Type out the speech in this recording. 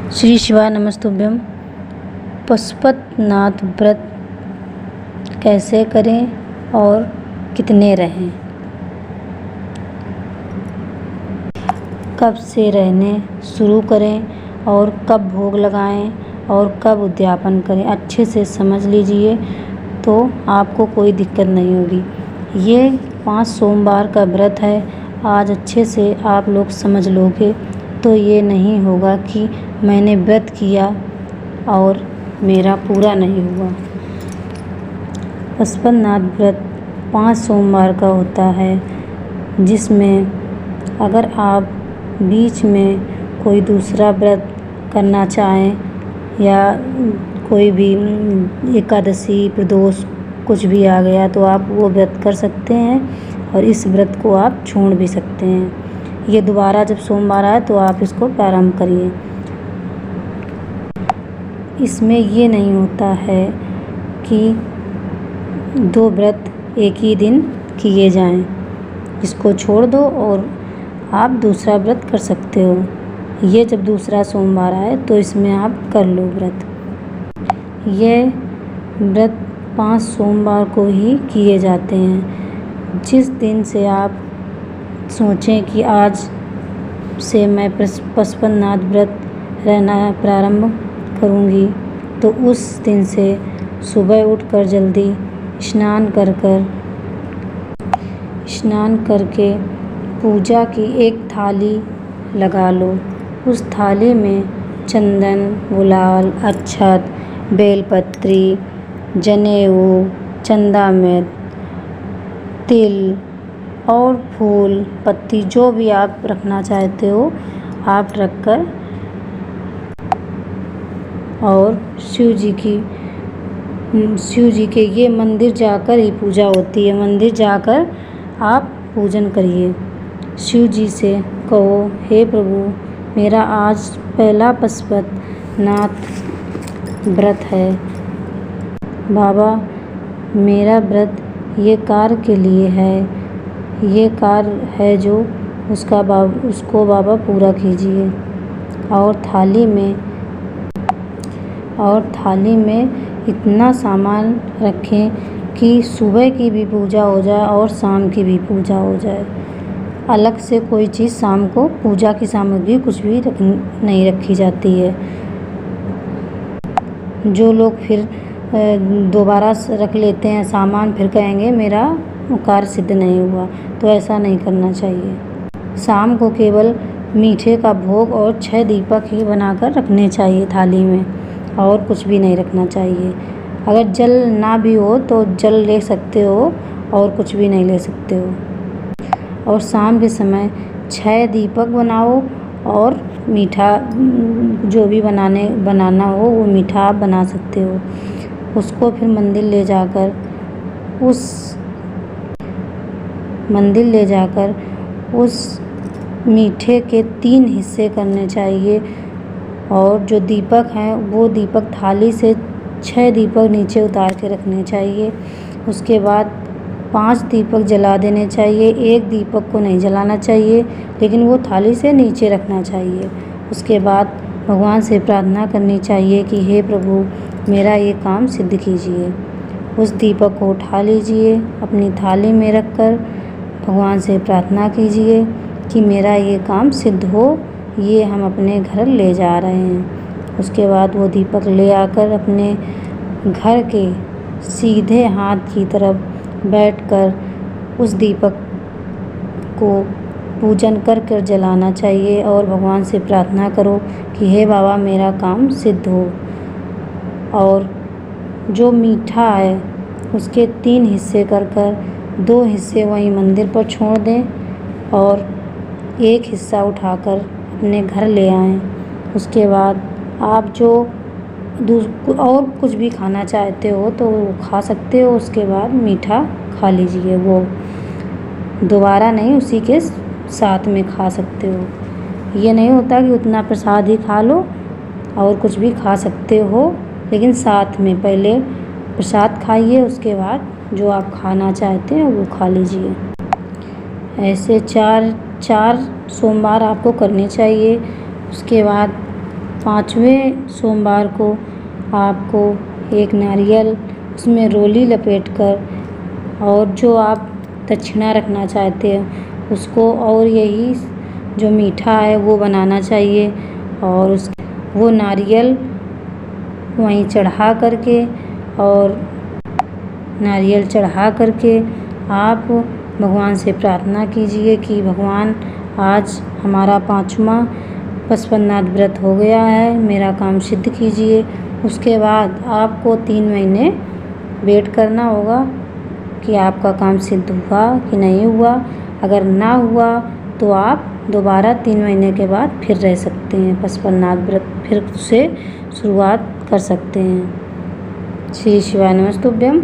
श्री शिवाय नमस्तुभ्यं। पशुपतिनाथ व्रत कैसे करें और कितने रहें, कब से रहने शुरू करें और कब भोग लगाएं और कब उद्यापन करें, अच्छे से समझ लीजिए तो आपको कोई दिक्कत नहीं होगी। ये 5 सोमवार का व्रत है। आज अच्छे से आप लोग समझ लोगे तो ये नहीं होगा कि मैंने व्रत किया और मेरा पूरा नहीं हुआ। पशुपतिनाथ व्रत 5 सोमवार का होता है, जिसमें अगर आप बीच में कोई दूसरा व्रत करना चाहें या कोई भी एकादशी प्रदोष कुछ भी आ गया तो आप वो व्रत कर सकते हैं और इस व्रत को आप छोड़ भी सकते हैं। ये दोबारा जब सोमवार आए तो आप इसको प्रारंभ करिए। इसमें ये नहीं होता है कि 2 व्रत एक ही दिन किए जाएं, इसको छोड़ दो और आप दूसरा व्रत कर सकते हो। ये जब दूसरा सोमवार आए तो इसमें आप कर लो व्रत। ये व्रत 5 सोमवार को ही किए जाते हैं। जिस दिन से आप सोचें कि आज से मैं पशुपतिनाथ व्रत रहना प्रारंभ करूंगी, तो उस दिन से सुबह उठकर जल्दी स्नान करके पूजा की एक थाली लगा लो। उस थाली में चंदन, गुलाल, अक्षत, बेलपत्री, जनेऊ, चंदा में तिल और फूल पत्ती जो भी आप रखना चाहते हो आप रखकर और शिव जी के ये मंदिर जाकर ही पूजा होती है। मंदिर जाकर आप पूजन करिए। शिव जी से कहो, हे प्रभु, मेरा आज पहला पशुपतिनाथ व्रत है। बाबा, मेरा व्रत ये कार्य के लिए है, ये कार्य है जो उसको बाबा पूरा कीजिए। और थाली में इतना सामान रखें कि सुबह की भी पूजा हो जाए और शाम की भी पूजा हो जाए। अलग से कोई चीज़ शाम को पूजा की सामग्री कुछ भी नहीं रखी जाती है। जो लोग फिर दोबारा रख लेते हैं सामान, फिर कहेंगे मेरा कार्य सिद्ध नहीं हुआ, तो ऐसा नहीं करना चाहिए। शाम को केवल मीठे का भोग और 6 दीपक ही बनाकर रखने चाहिए थाली में, और कुछ भी नहीं रखना चाहिए। अगर जल ना भी हो तो जल ले सकते हो और कुछ भी नहीं ले सकते हो। और शाम के समय 6 दीपक बनाओ और मीठा जो भी बनाना हो वो मीठा आप बना सकते हो। उसको फिर मंदिर ले जाकर उस मीठे के 3 हिस्से करने चाहिए। और जो दीपक हैं वो दीपक थाली से 6 दीपक नीचे उतार के रखने चाहिए। उसके बाद 5 दीपक जला देने चाहिए। 1 दीपक को नहीं जलाना चाहिए, लेकिन वो थाली से नीचे रखना चाहिए। उसके बाद भगवान से प्रार्थना करनी चाहिए कि हे प्रभु, मेरा ये काम सिद्ध कीजिए। उस दीपक को उठा लीजिए, अपनी थाली में रखकर भगवान से प्रार्थना कीजिए कि मेरा ये काम सिद्ध हो, ये हम अपने घर ले जा रहे हैं। उसके बाद वो दीपक ले आकर अपने घर के सीधे हाथ की तरफ बैठकर उस दीपक को पूजन कर जलाना चाहिए और भगवान से प्रार्थना करो कि हे बाबा, मेरा काम सिद्ध हो। और जो मीठा है उसके 3 हिस्से कर 2 हिस्से वहीं मंदिर पर छोड़ दें और 1 हिस्सा उठाकर अपने घर ले आएं। उसके बाद आप जो और कुछ भी खाना चाहते हो तो वो खा सकते हो। उसके बाद मीठा खा लीजिए, वो दोबारा नहीं, उसी के साथ में खा सकते हो। ये नहीं होता कि उतना प्रसाद ही खा लो, और कुछ भी खा सकते हो, लेकिन साथ में पहले प्रसाद खाइए, उसके बाद जो आप खाना चाहते हैं वो खा लीजिए। ऐसे 4 सोमवार आपको करने चाहिए। उसके बाद 5वें सोमवार को आपको एक नारियल उसमें रोली लपेटकर और जो आप दक्षिणा रखना चाहते हैं उसको और यही जो मीठा है वो बनाना चाहिए और वो नारियल वहीं चढ़ा करके और नारियल चढ़ा करके आप भगवान से प्रार्थना कीजिए कि भगवान आज हमारा 5वां पशुपतिनाथ व्रत हो गया है, मेरा काम सिद्ध कीजिए। उसके बाद आपको 3 महीने वेट करना होगा कि आपका काम सिद्ध हुआ कि नहीं हुआ। अगर ना हुआ तो आप दोबारा 3 महीने के बाद फिर रह सकते हैं, पशुपतिनाथ व्रत फिर से शुरुआत कर सकते हैं। श्री शिवाय नमस्तुभ्यम।